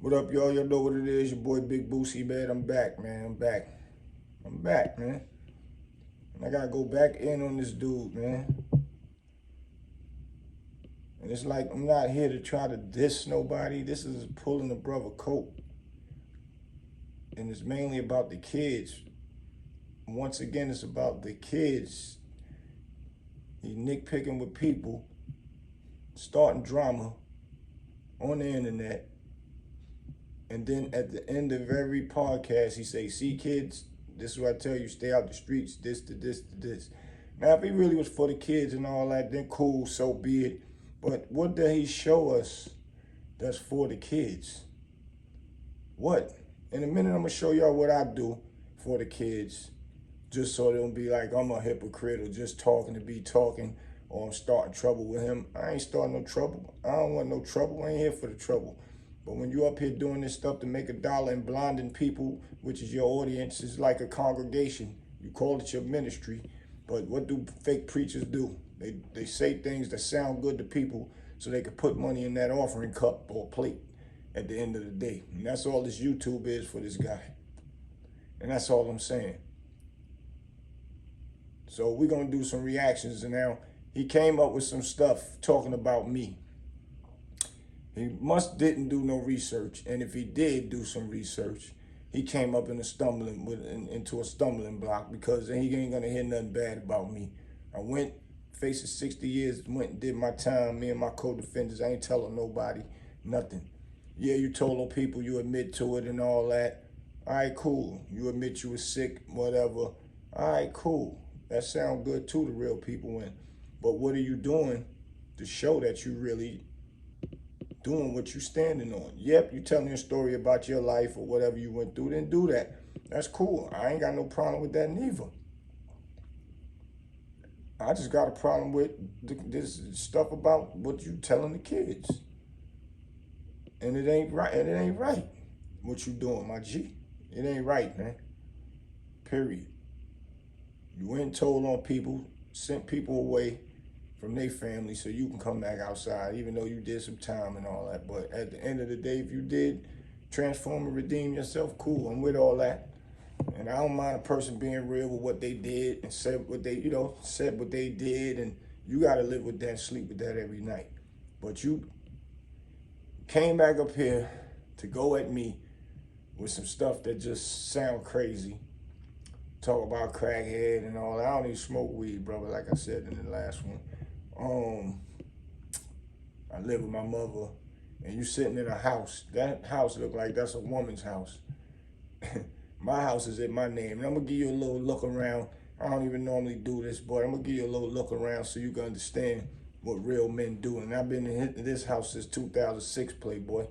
What up, y'all? Y'all know what it is. Your boy Big Boosie, man. I'm back, man. I'm back, man. And I gotta go back in on this dude, man. And it's like I'm not here to try to diss nobody. This is pulling a brother coat. And it's mainly about the kids. Once again, it's about the kids. He nitpicking with people, starting drama on the internet. And then at the end of every podcast, he say, see, kids, this is what I tell you, stay out the streets, this to this to this. Now, if he really was for the kids and all that, then cool, so be it. But what did he show us that's for the kids? What? In a minute, I'm going to show y'all what I do for the kids, just so they don't be like, I'm a hypocrite or just talking to be talking or I'm starting trouble with him. I ain't starting no trouble. I don't want no trouble. I ain't here for the trouble. But when you up here doing this stuff to make $1 and blinding people, which is your audience, is like a congregation. You call it your ministry. But what do fake preachers do? They say things that sound good to people so they can put money in that offering cup or plate at the end of the day. And that's all this YouTube is for this guy. And that's all I'm saying. So we're going to do some reactions. And now he came up with some stuff talking about me. He didn't do no research, and if he did do some research, he came up into a stumbling block because he ain't gonna hear nothing bad about me. I went, facing 60 years, went and did my time. Me and my co-defendants, I ain't telling nobody nothing. Yeah, you told on people, you admit to it and all that. All right, cool. You admit you were sick, whatever. All right, cool. That sound good too to real people. But what are you doing to show that you really doing what you standing on? Yep, you telling a story about your life or whatever you went through, then do that. That's cool. I ain't got no problem with that neither. I just got a problem with this stuff about what you telling the kids. And it ain't right. And it ain't right what you doing, my G. It ain't right, man. Period. You went and told on people, sent people away from their family so you can come back outside, even though you did some time and all that. But at the end of the day, if you did transform and redeem yourself, cool, I'm with all that. And I don't mind a person being real with what they did and said what they, said what they did, and you gotta live with that, sleep with that every night. But you came back up here to go at me with some stuff that just sound crazy. Talk about crackhead and all that. I don't even smoke weed, brother, like I said in the last one. I live with my mother, and you sitting in a house. That house look like that's a woman's house. My house is in my name, and I'm gonna give you a little look around. I don't even normally do this, but I'm gonna give you a little look around so you can understand what real men do. And I've been in this house since 2006, Playboy.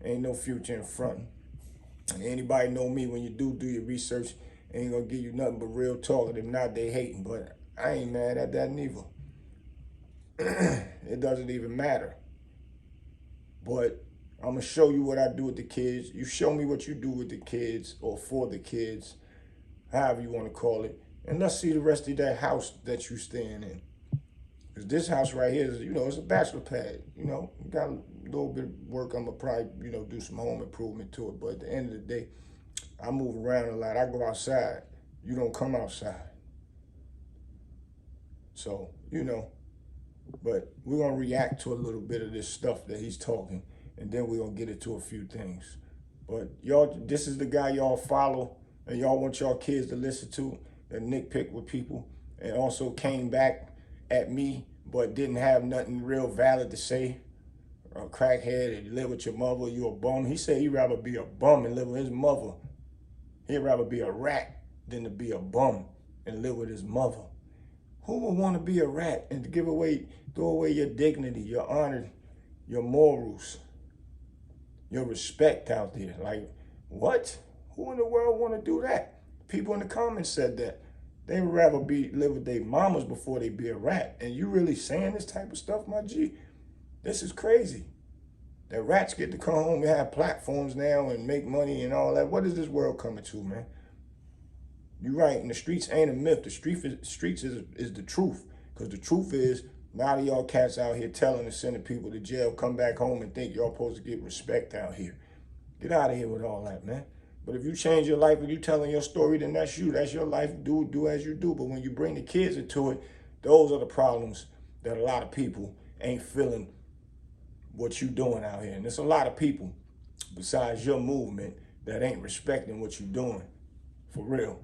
Ain't no future in front. And anybody know me, when you do your research, ain't gonna give you nothing but real talk. If not, they hating, but I ain't mad at that neither. It doesn't even matter. But I'm gonna show you what I do with the kids. You show me what you do with the kids or for the kids, however you want to call it. And let's see the rest of that house that you staying in. Because this house right here is, it's a bachelor pad. Got a little bit of work. I'm gonna probably, do some home improvement to it. But at the end of the day, I move around a lot. I go outside. You don't come outside. So, but we're going to react to a little bit of this stuff that he's talking, and then we're going to get into a few things. But y'all, this is the guy y'all follow, and y'all want y'all kids to listen to, that nitpick with people, and also came back at me, but didn't have nothing real valid to say. A crackhead, and you live with your mother, you a bum. He said he'd rather be a bum and live with his mother. He'd rather be a rat than to be a bum and live with his mother. Who would want to be a rat and to throw away your dignity, your honor, your morals, your respect out there? Like, what? Who in the world want to do that? People in the comments said that. They would rather live with their mamas before they be a rat. And you really saying this type of stuff, my G? This is crazy. That rats get to come home and have platforms now and make money and all that. What is this world coming to, man? You're right, and the streets ain't a myth. The streets is the truth. Because the truth is, a lot of y'all cats out here telling and sending people to jail, come back home and think y'all supposed to get respect out here. Get out of here with all that, man. But if you change your life and you telling your story, then that's you. That's your life. Do as you do. But when you bring the kids into it, those are the problems that a lot of people ain't feeling what you doing out here. And there's a lot of people besides your movement that ain't respecting what you doing, for real.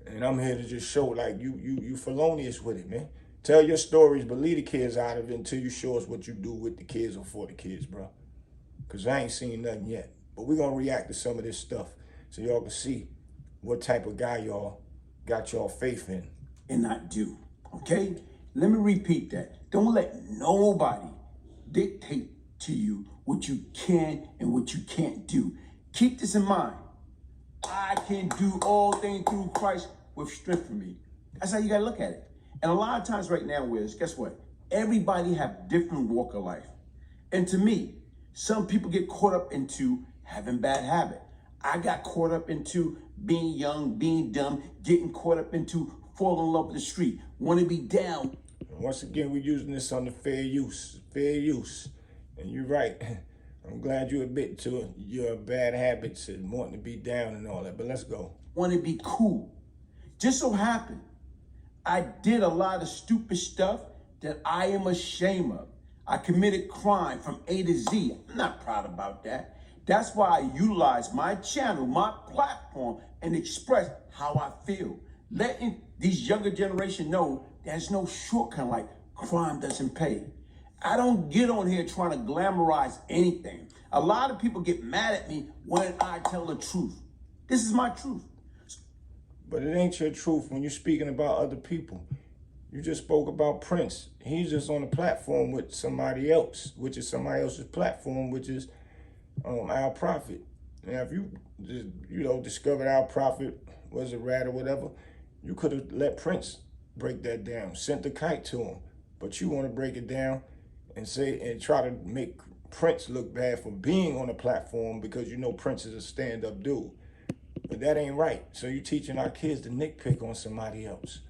And I'm here to just show like you felonious with it, man. Tell your stories, but leave the kids out of it until you show us what you do with the kids or for the kids, bro. Because I ain't seen nothing yet. But we're going to react to some of this stuff so y'all can see what type of guy y'all got y'all faith in. And not do, okay? Let me repeat that. Don't let nobody dictate to you what you can and what you can't do. Keep this in mind. I can do all things through Christ with strength for me. That's how you got to look at it. And a lot of times right now, Wiz, guess what? Everybody have different walk of life. And to me, some people get caught up into having bad habit. I got caught up into being young, being dumb, getting caught up into falling in love with the street, want to be down. Once again, we're using this on the fair use. And you're right. I'm glad you admit to your bad habits and wanting to be down and all that, but let's go. Want to be cool. Just so happened, I did a lot of stupid stuff that I am ashamed of. I committed crime from A to Z. I'm not proud about that. That's why I utilize my channel, my platform, and express how I feel. Letting these younger generation know there's no shortcut like crime doesn't pay. I don't get on here trying to glamorize anything. A lot of people get mad at me when I tell the truth. This is my truth. But it ain't your truth when you're speaking about other people. You just spoke about Prince. He's just on a platform with somebody else, which is somebody else's platform, which is Our Prophet. Now, if you just, discovered Our Prophet was a rat or whatever, you could have let Prince break that down, sent the kite to him. But you want to break it down and try to make Prince look bad for being on a platform because you know Prince is a stand-up dude. But that ain't right. So you teaching our kids to nitpick on somebody else.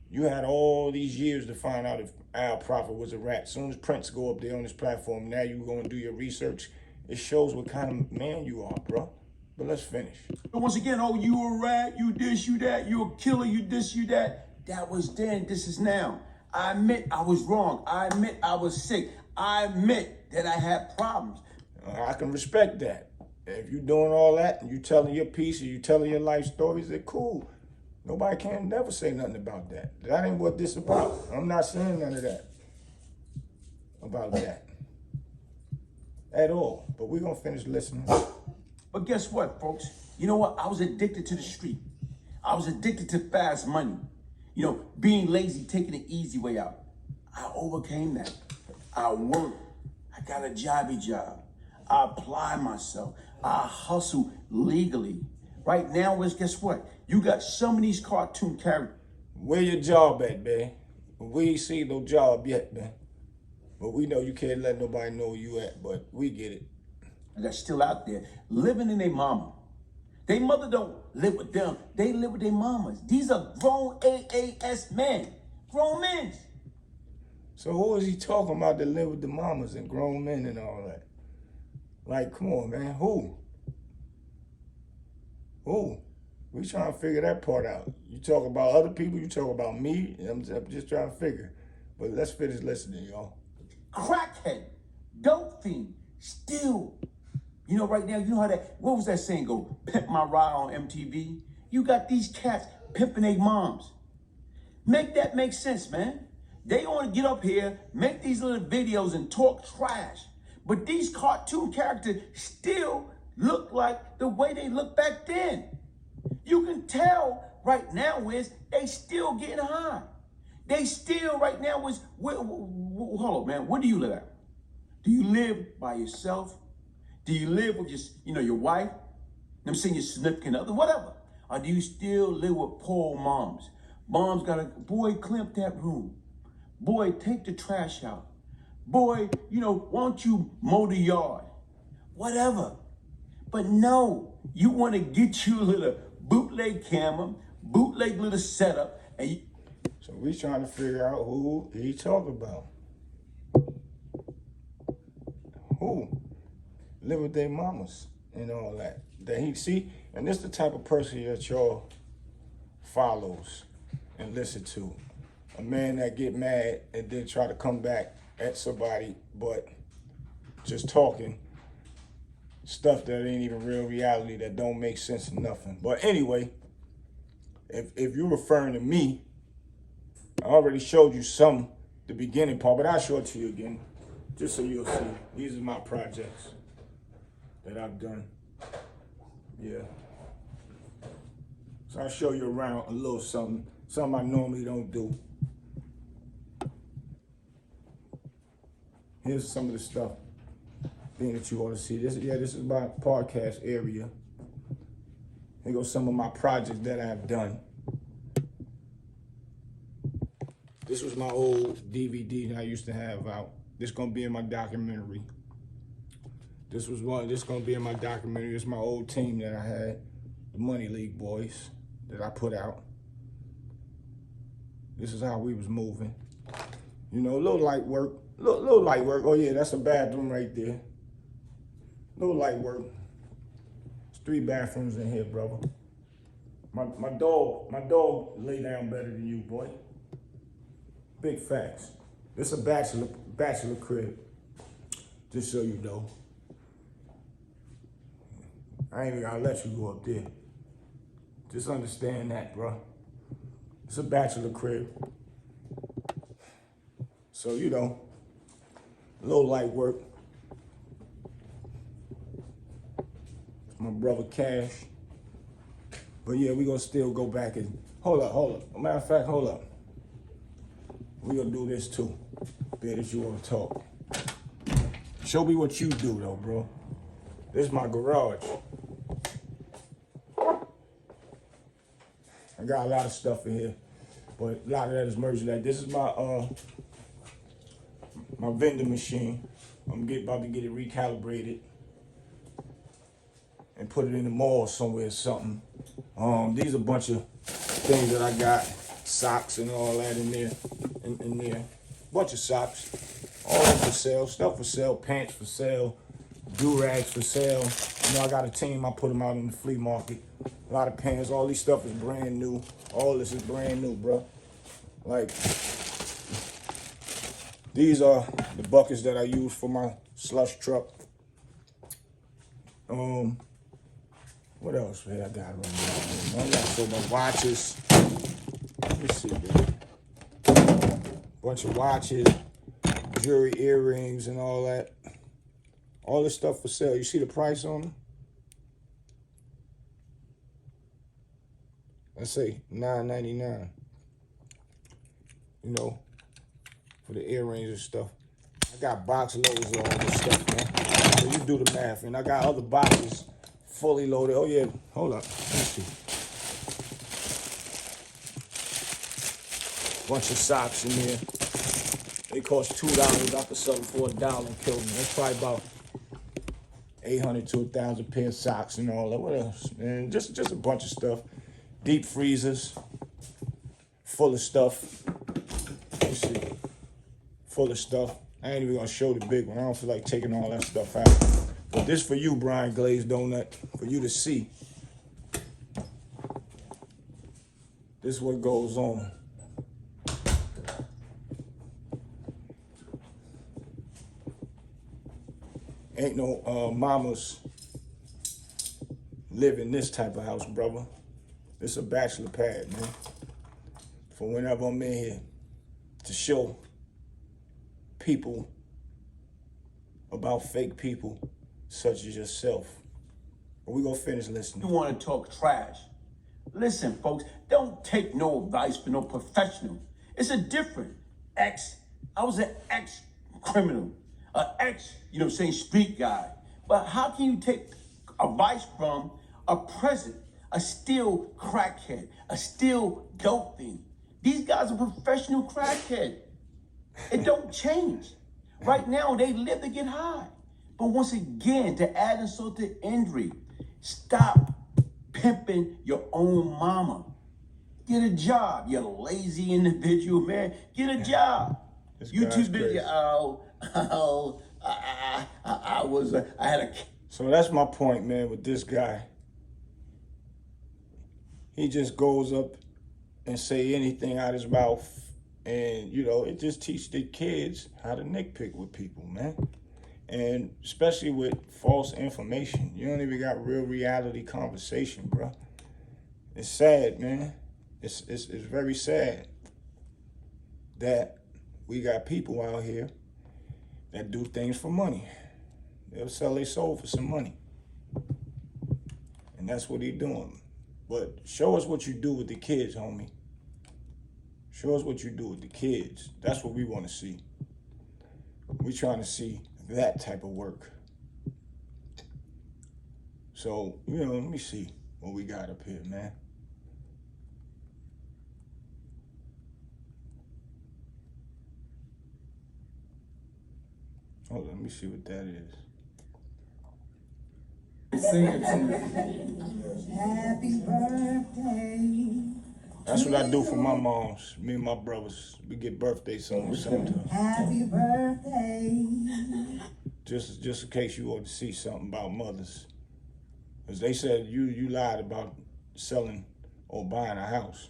You had all these years to find out if Our Prophet was a rat. As soon as Prince go up there on this platform, now you going to do your research. It shows what kind of man you are, bro. But let's finish. But once again, oh, you a rat, you this, you that, you a killer, you this, you that. That was then, this is now. I admit I was wrong. I admit I was sick. I admit that I had problems. I can respect that. If you doing all that and you telling your piece and you telling your life stories, they're cool. Nobody can never say nothing about that. That ain't what this about. I'm not saying none of that about that at all. But we're going to finish listening. But guess what, folks? You know what? I was addicted to the street. I was addicted to fast money. Being lazy, taking the easy way out. I overcame that. I worked. I got a jobby job. I apply myself. I hustle legally. Right now, guess what? You got some of these cartoon characters. Where your job at, man? We ain't seen no job yet, man. But we know you can't let nobody know where you at, but we get it. That's still out there, living in their mama. They mother don't live with them. They live with their mamas. These are grown AAS men. Grown men. So who is he talking about that live with the mamas and grown men and all that? Like, come on, man. Who? We trying to figure that part out. You talk about other people, you talk about me, and I'm just trying to figure. But let's finish listening, y'all. Crackhead, dope fiend, still. Right now, you know how what was that saying go? Pimp my ride on MTV. You got these cats pimping their moms. Make that make sense, man. They want to get up here, make these little videos and talk trash. But these cartoon characters still look like the way they looked back then. You can tell right now they still getting high. They still right now hold on, man. Where do you live at? Do you live by yourself? Do you live with your wife? I'm saying your significant other, whatever. Or do you still live with poor moms? Mom's got boy, clean up that room. Boy, take the trash out. Boy, why don't you mow the yard? Whatever. But no, you want to get you a little bootleg camera, bootleg little setup, and So we trying to figure out who he talking about. Who live with their mamas? and all that. That he see, and this the type of person that y'all follows and listen to. A man that get mad and then try to come back at somebody, but just talking stuff that ain't even real reality, that don't make sense of nothing. But anyway, if you're referring to me, I already showed you the beginning part, but I'll show it to you again, just so you'll see. These are my projects that I've done. Yeah. So I'll show you around a little something I normally don't do. Here's some of the stuff that you ought to see. This is my podcast area. Here goes some of my projects that I've done. This was my old DVD that I used to have out. This gonna be in my documentary. This gonna be in my documentary. It's my old team that I had, the Money League boys, that I put out. This is how we was moving. You know, a little light work. Little light work. Oh yeah, that's a bathroom right there. Little light work. There's 3 bathrooms in here, brother. My dog lay down better than you, boy. Big facts. This a bachelor crib. Just so you know. I ain't even gonna let you go up there. Just understand that, bro. It's a bachelor crib. So, you know, a little light work. It's my brother Cash. But yeah, we gonna still go back and, hold up. Matter of fact, hold up. We gonna do this too. Bet that you wanna talk. Show me what you do though, bro. This is my garage. I got a lot of stuff in here, but a lot of that is merchandise. This is my vending machine. I'm about to get it recalibrated and put it in the mall somewhere or something. These are a bunch of things that I got, socks and all that in there, in there. Bunch of socks, all that for sale, stuff for sale, pants for sale, do-rags for sale. You know, I got a team, I put them out in the flea market. A lot of pants, all these stuff is brand new. All this is brand new, bro. Like, these are the buckets that I use for my slush truck. What else I got right now? I got so much watches. Let me see, baby. Bunch of watches, jewelry, earrings, and all that. All this stuff for sale. You see the price on them? Let's say $9.99. You know, for the earrings and stuff. I got box loads of all this stuff, man. So you do the math. And I got other boxes fully loaded. Oh yeah, hold up. Let me see. Bunch of socks in there. They cost $2. I could sell them for $1 and kill them. That's probably about 800 to 1,000 pair of socks and all that. What else? And just a bunch of stuff. Deep freezers, full of stuff. Let me see. Full of stuff. I ain't even gonna show the big one. I don't feel like taking all that stuff out. But this for you, Brian Glazed Donut, for you to see. This is what goes on. Ain't no mamas live in this type of house, brother. It's a bachelor pad, man. For whenever I'm in here to show people about fake people such as yourself. But we gonna finish listening. You want to talk trash? Listen, folks, don't take no advice from no professional. It's a different I was an ex-criminal, an ex, you know what I'm saying, street guy. But how can you take advice from a present, a still crackhead, a still dope fiend? These guys are professional crackhead. It don't change. Right now, they live to get high. But once again, to add insult to injury, stop pimping your own mama. Get a job, you lazy individual, man. Get a job. You too busy. I had a So that's my point, man, with this guy. He just goes up and say anything out his mouth. And, you know, it just teach the kids how to nitpick with people, man. And especially with false information. You don't even got real reality conversation, bro. It's sad, man. It's very sad that we got people out here that do things for money. They'll sell their soul for some money. And that's what he doing. But show us what you do with the kids, homie. Show us what you do with the kids. That's what we want to see. We're trying to see that type of work. So, you know, let me see what we got up here, man. Hold on, let me see what that is. Happy birthday. That's what I do for my moms. Me and my brothers, we get birthday songs sometimes. Happy birthday. Just in case you want to see something about mothers. Because they said you lied about selling or buying a house.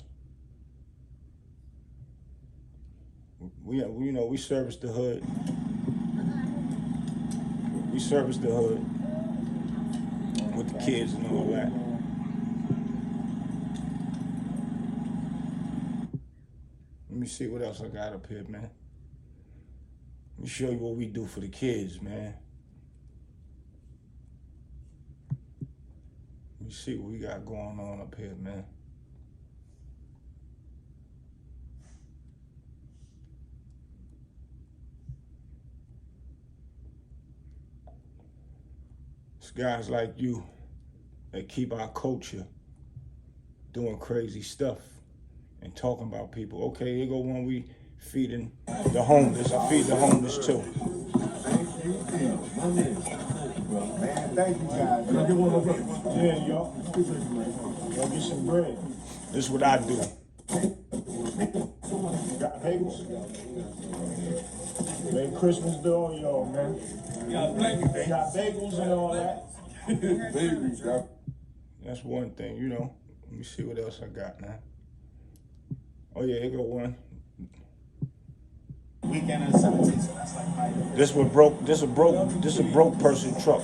We service the hood. We service the hood with the kids and all that. Let me see what else I got up here, man. Let me show you what we do for the kids, man. Let me see what we got going on up here, man. It's guys like you that keep our culture doing crazy stuff and talking about people. Okay, here go one we feeding the homeless. I feed the homeless too. Man, thank you guys. Can I get one more bread? Yeah, y'all. Go get some bread. This is what I do. Got bagels? Merry Christmas to all y'all, man. Got bagels and all that. Bagels, y'all. That's one thing, you know. Let me see what else I got, man. Oh yeah, here go one. Weekend on the 17th, so that's like my This a broke person truck.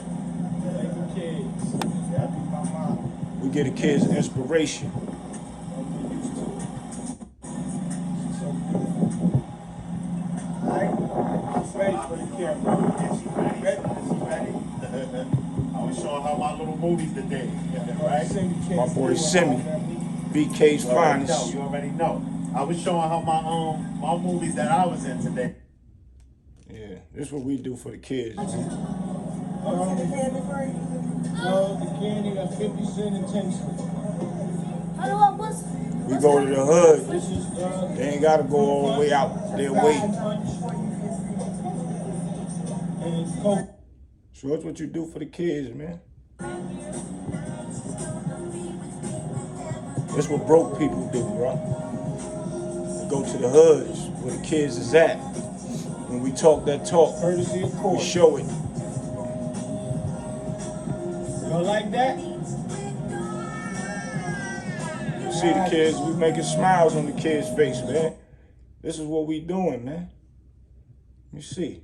We get the kids inspiration. Ready for the camera. Is she ready? Is she ready? I was showing her my little movies today, right? My boy Simi, BK's You already know. finest. You already know. I was showing her my movies that I was in today. Yeah, this is what we do for the kids, man. No, the candy got 50 cents and 10 cents. We go to the hood. This is, They ain't gotta go all the way out their way. And Coke. So that's what you do for the kids, man. That's what broke people do, bro. We go to the hoods where the kids is at. When we talk that talk, Courtesy of we court. show it. You don't like that? See the kids, we making smiles on the kids' face, man. This is what we doing, man. You see.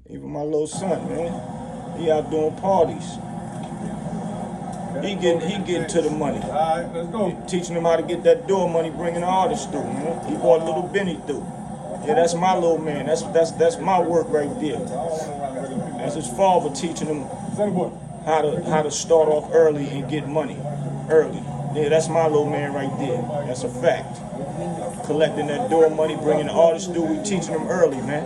Even my little son, man, he out doing parties. He getting to the money. All right, let's go. Teaching him how to get that door money, bringing the artists through, man. He brought little Benny through. Yeah, that's my little man. That's my work right there. That's his father teaching him how to start off early and get money early. Yeah, that's my little man right there. That's a fact. Collecting that door money, bringing the artists through. We teaching them early, man.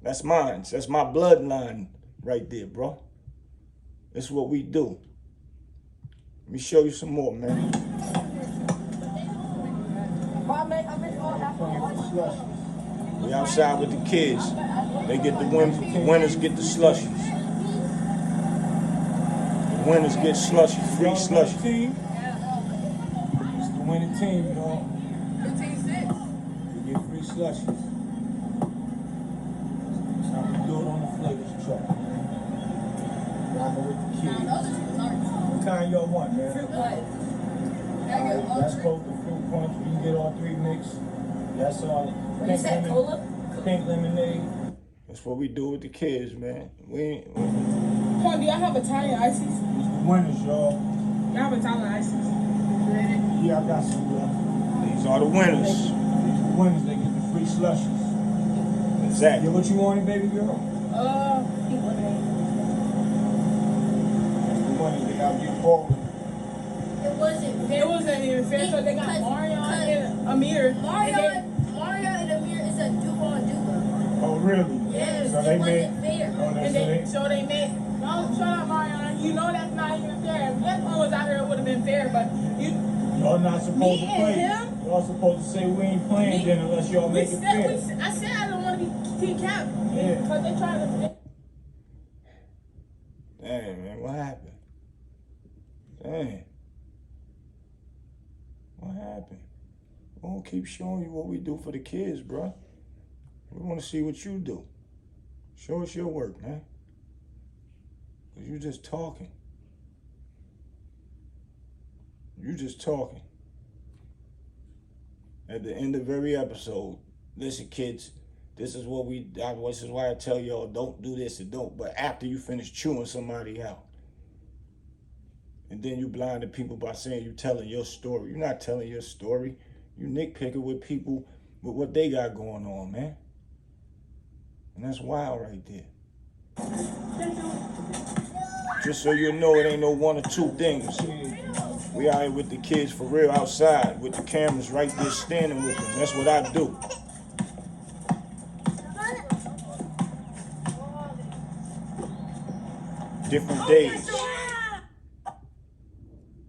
That's mine. That's my bloodline right there, bro. That's what we do. Let me show you some more, man. We outside with the kids. They get the winners get the slushies. The winners get slushies, free slushies. It's the winning team, y'all. 15-6. You get free slushies. That's how we do it on the kind y'all want, man? Fruit punch. That's both the fruit punch. You can get all 3 mixed. That's all. What you said, cola? Pink lemonade. That's what we do with the kids, man. We Come on, do y'all have Italian ices? It's the winners, y'all. Y'all have Italian ices? Yeah, I got some, these are the winners. These are the winners. They get the free slushies. Exactly. Yeah, what you wanted, baby girl? Pink lemonade. That's the winners. They gotta get forward. It wasn't even fair, so they got Mario and Amir. Mario and Amir is a duo. Oh, really? Yes, So it they wasn't made. fair. Oh, And they made, no, shut up, Mario. You know that's not even fair. If that one was out here, it would have been fair, but you. Y'all not supposed to Me play. and him? Y'all supposed to say we ain't playing then unless y'all make it fair. I said I don't want to be team captain. Yeah. Because they tried to. Dang, man, what happened? Dang. What happened? We won't keep showing you what we do for the kids, bro. We want to see what you do. Show us your work, man. Because you just talking. You just talking. At the end of every episode, listen, kids, this is why I tell y'all don't do this and don't. But after you finish chewing somebody out, and then you blinded people by saying you telling your story. You're not telling your story. You nitpicking with people with what they got going on, man. And that's wild right there. Just so you know, it ain't no one or two things. We out here with the kids for real outside with the cameras right there standing with them. That's what I do. Different days.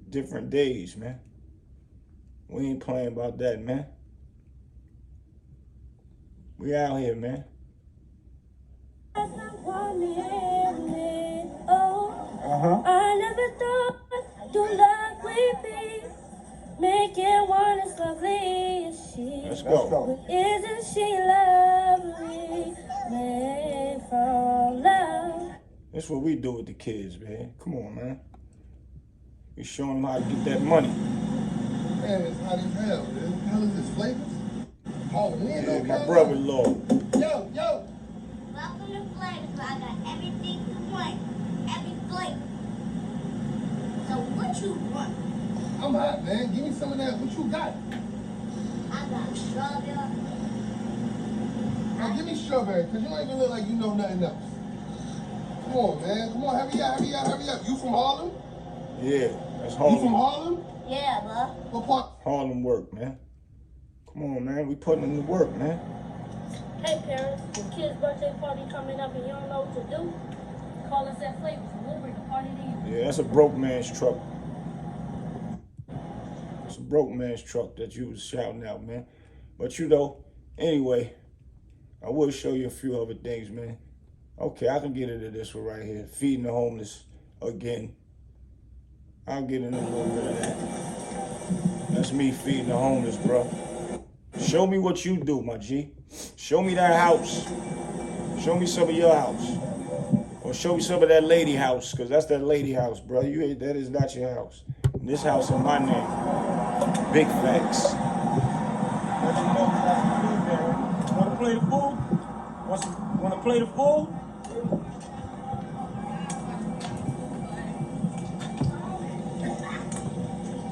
Different days, man. We ain't playing about that, man. We out here, man. I never thought your love would be making one as lovely as she. Let's go. But isn't she lovely? Made from love. That's what we do with the kids, man. Come on, man. We showing them how to get that money. Man, it's hot as hell, dude. What the hell is this, flavors? Oh, we ain't Yeah, no my color. brother-in-law. Yo. Welcome to Flavors, where I got everything you want. Every flavor. So what you want? I'm hot, man. Give me some of that. What you got? I got strawberry. Now, give me strawberry, because you don't even look like you know nothing else. Come on, man. Come on, hurry up. You from Harlem? Yeah, that's You from Harlem. Harlem? Yeah, bro. What part? Harlem work, man. Come on, man. We putting in the work, man. Hey parents, your kid's birthday party coming up and you don't know what to do? Call us at Flavors and we'll bring the party to you. Yeah, that's a broke man's truck. It's a broke man's truck that you was shouting out, man. But you know, anyway, I will show you a few other things, man. Okay, I can get into this one right here. Feeding the homeless again. I'll get into a little bit of that. That's me feeding the homeless, bro. Show me what you do, my G. Show me that house. Show me some of your house. Or show me some of that lady house, because that's that lady house, bro. That is not your house. And this house in my name. Big facts. What you know about the food, man? Want to play the fool? Want to play the fool?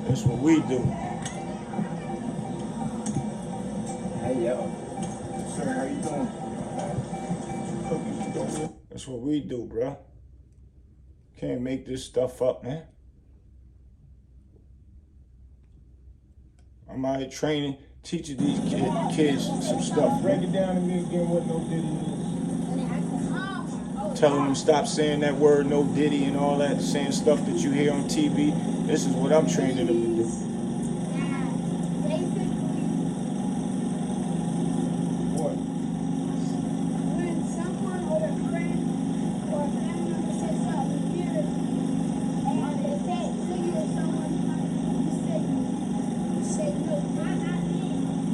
That's what we do. Hey, yo. Sir, how you doing? Cookies, you doing? That's what we do, bro. Can't make this stuff up, man. I'm out here training, teaching these kids some stuff. Break it down to me again what no diddy is. Telling them stop saying that word, no diddy, and all that, saying stuff that you hear on TV. This is what I'm training them to do. What? When someone or a friend or a family member says something weird, and they say it to you or someone, you say no, not me.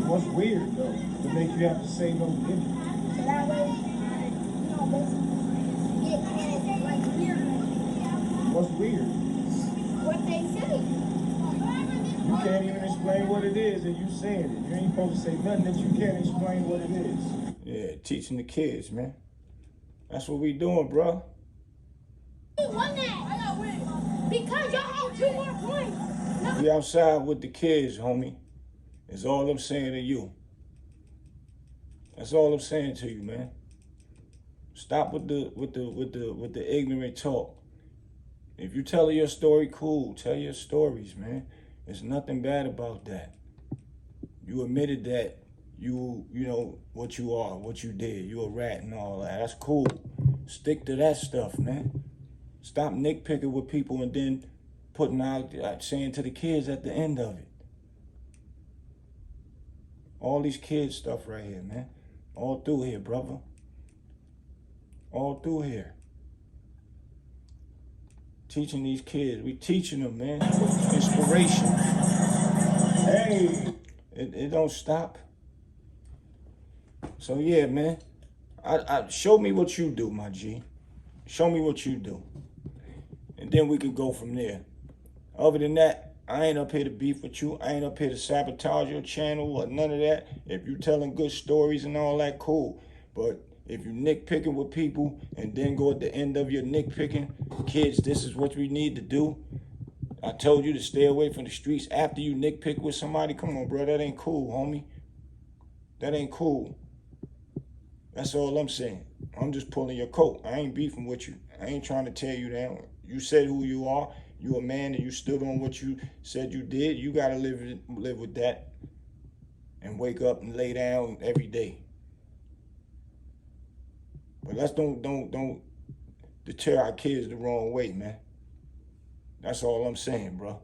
What's weird, though, to make you have to say no diddy? So that way, basically get like weird. What's weird? can't even explain what it is, and you saying it. You ain't supposed to say nothing that you can't explain what it is. Yeah, teaching the kids, man. That's what we doing, bro. Who won that? I got win. Because y'all have 2 more points. No. We outside with the kids, homie. Is all I'm saying to you. That's all I'm saying to you, man. Stop with the ignorant talk. If you tell your story, cool. Tell your stories, man. There's nothing bad about that. You admitted that you know what you are, what you did. You a rat and all that. That's cool. Stick to that stuff, man. Stop nitpicking with people and then putting out, saying to the kids at the end of it. All these kids stuff right here, man. All through here, brother. All through here. Teaching these kids. We teaching them, man. Inspiration. Hey. It don't stop. So yeah, man. I show me what you do, my G. Show me what you do. And then we can go from there. Other than that, I ain't up here to beef with you. I ain't up here to sabotage your channel or none of that. If you telling good stories and all that, cool. But if you nitpicking with people and then go at the end of your nitpicking, kids, this is what we need to do. I told you to stay away from the streets after you nitpick with somebody. Come on, bro. That ain't cool, homie. That ain't cool. That's all I'm saying. I'm just pulling your coat. I ain't beefing with you. I ain't trying to tear you down. You said who you are. You a man and you stood on what you said you did. You got to live with that and wake up and lay down every day. But let's don't deter our kids the wrong way, man. That's all I'm saying, bro.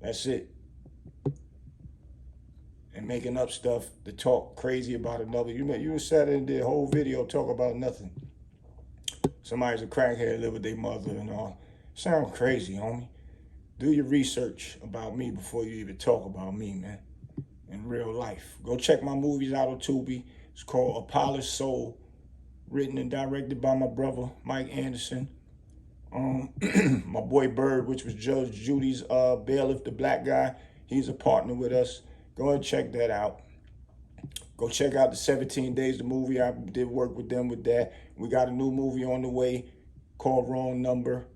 That's it. And making up stuff to talk crazy about another. You sat in the whole video talk about nothing. Somebody's a crackhead, live with their mother and all. Sound crazy, homie. Do your research about me before you even talk about me, man. In real life. Go check my movies out on Tubi. It's called A Polished Soul. Written and directed by my brother, Mike Anderson. My boy Bird, which was Judge Judy's bailiff, the black guy. He's a partner with us. Go and check that out. Go check out the 17 Days, the movie. I did work with them with that. We got a new movie on the way called Wrong Number.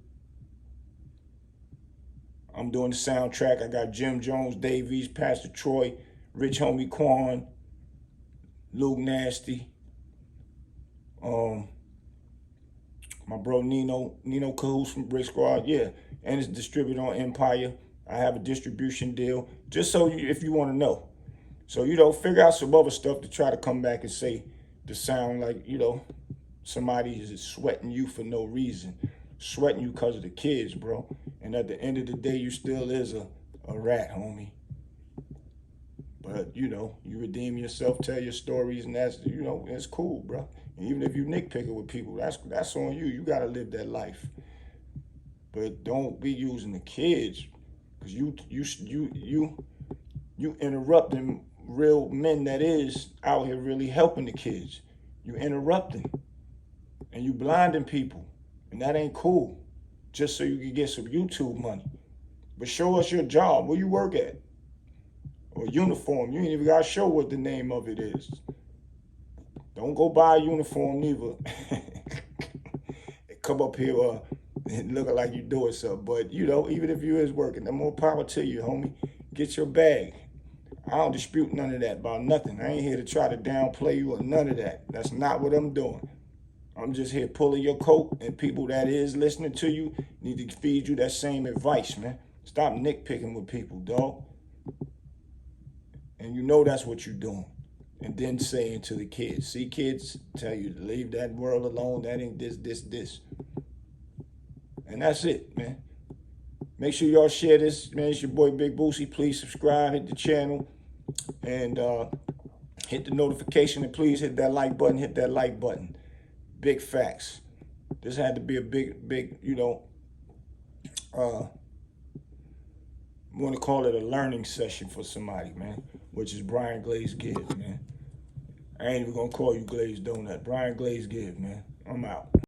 I'm doing the soundtrack. I got Jim Jones, Davies, Pastor Troy, Rich Homie Quan, Luke Nasty, my bro Nino Cahoots from Brick Squad, yeah. And it's distributed on Empire. I have a distribution deal, just so if you want to know. So, figure out some other stuff to try to come back and say to sound like, somebody is sweating you for no reason. Sweating you because of the kids, bro. And at the end of the day, you still is a rat, homie. But, you redeem yourself, tell your stories, and that's, it's cool, bro. And even if you nitpicking with people, that's on you. You got to live that life. But don't be using the kids, because you interrupting real men that is out here really helping the kids. You interrupting. And you blinding people. And that ain't cool. Just so you can get some YouTube money. But show us your job. Where you work at? Or uniform. You ain't even got to show what the name of it is. Don't go buy a uniform neither. Come up here looking like you doing something. But, even if you is working, the more power to you, homie. Get your bag. I don't dispute none of that about nothing. I ain't here to try to downplay you or none of that. That's not what I'm doing. I'm just here pulling your coat, and people that is listening to you need to feed you that same advice, man. Stop nitpicking with people, dog. And that's what you're doing. And then saying to the kids, see, kids, tell you to leave that world alone. That ain't this. And that's it, man. Make sure y'all share this, man. It's your boy Big Boosie. Please subscribe, hit the channel, and hit the notification, and please hit that like button. Big facts. This had to be a big, I want to call it a learning session for somebody, man, which is Brian Glaze Gibbs, man. I ain't even going to call you Glaze Donut. Brian Glaze Gibbs, man. I'm out.